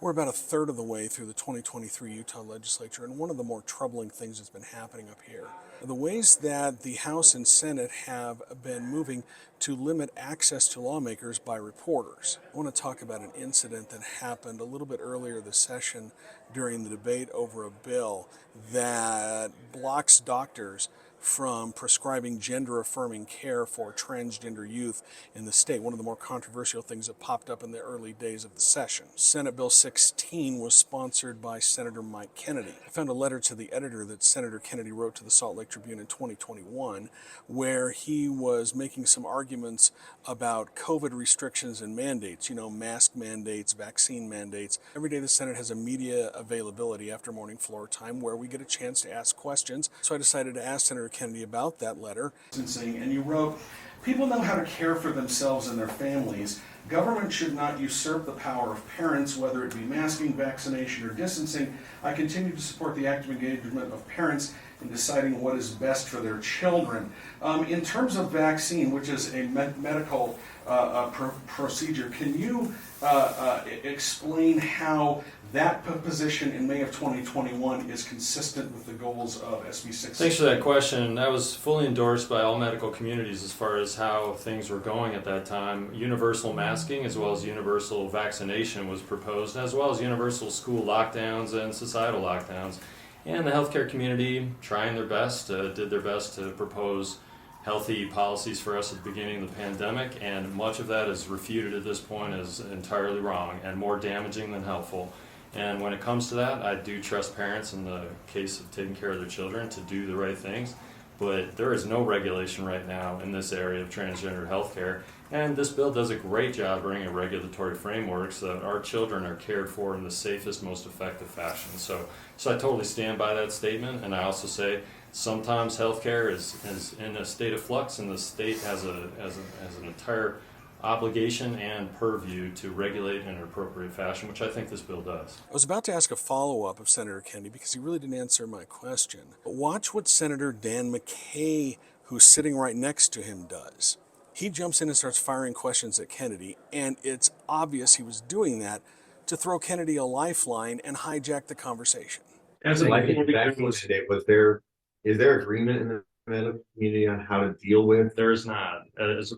We're about a third of the way through the 2023 Utah Legislature, and one of the more troubling things that's been happening up here are the ways that the House and Senate have been moving to limit access to lawmakers by reporters. I want to talk about an incident that happened a little bit earlier this session during the debate over a bill that blocks doctors from prescribing gender-affirming care for transgender youth in the state, one of the more controversial things that popped up in the early days of the session. Senate Bill 16 was sponsored by Senator Mike Kennedy. I found a letter to the editor that Senator Kennedy wrote to the Salt Lake Tribune in 2021 where he was making some arguments about COVID restrictions and mandates, mask mandates, vaccine mandates. Every day the Senate has a media availability after morning floor time where we get a chance to ask questions. So I decided to ask Senator Kennedy about that letter. And you wrote, "People know how to care for themselves and their families. Government should not usurp the power of parents, whether it be masking, vaccination, or distancing. I continue to support the active engagement of parents in deciding what is best for their children." In terms of vaccine, which is a medical procedure, can you explain how that position in May of 2021 is consistent with the goals of SB 6? Thanks for that question. That was fully endorsed by all medical communities as far as how things were going at that time. Universal masking as well as universal vaccination was proposed, as well as universal school lockdowns and societal lockdowns. And the healthcare community, trying their best, did their best to propose healthy policies for us at the beginning of the pandemic, and much of that is refuted at this point as entirely wrong and more damaging than helpful. And when it comes to that, I do trust parents in the case of taking care of their children to do the right things, but there is no regulation right now in this area of transgender healthcare, and this bill does a great job bringing a regulatory framework so that our children are cared for in the safest, most effective fashion. So I totally stand by that statement, and I also say sometimes healthcare is in a state of flux, and the state has an entire obligation and purview to regulate in an appropriate fashion, which I think this bill does. I was about to ask a follow-up of Senator Kennedy because he really didn't answer my question. Watch what Senator Dan McKay, who's sitting right next to him, does. He jumps in and starts firing questions at Kennedy, and it's obvious he was doing that to throw Kennedy a lifeline and hijack the conversation. As a vaccine today, is there agreement in the medical community on how to deal with? There's not.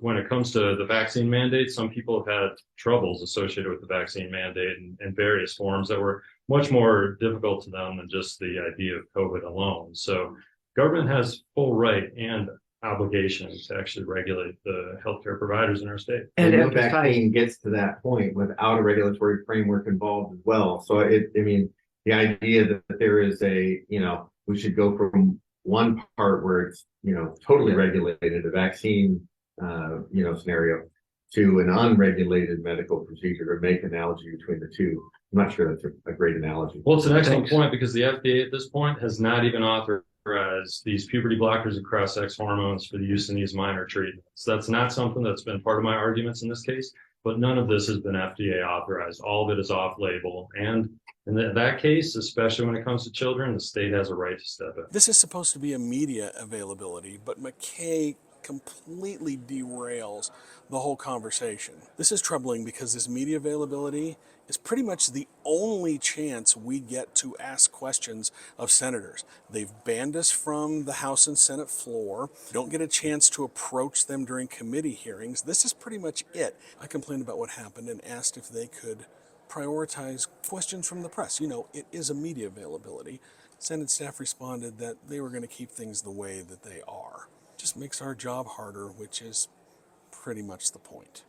When it comes to the vaccine mandate, some people have had troubles associated with the vaccine mandate in various forms that were much more difficult to them than just the idea of COVID alone. So government has full right and obligation to actually regulate the healthcare providers in our state. And no vaccine gets to that point without a regulatory framework involved as well. So the idea that there is we should go from one part where it's totally regulated, a vaccine scenario, to an unregulated medical procedure, to make analogy between the two. I'm not sure that's a great analogy. Well, it's an excellent point because the FDA at this point has not even authorized these puberty blockers and cross-sex hormones for the use in these minor treatments. That's not something that's been part of my arguments in this case, but none of this has been FDA authorized. All of it is off-label, and in that case, especially when it comes to children, the state has a right to step in. This is supposed to be a media availability, but McKay completely derails the whole conversation. This is troubling because this media availability is pretty much the only chance we get to ask questions of senators. They've banned us from the House and Senate floor. We don't get a chance to approach them during committee hearings. This is pretty much it. I complained about what happened and asked if they could prioritize questions from the press. It is a media availability. Senate staff responded that they were going to keep things the way that they are. Just makes our job harder, which is pretty much the point.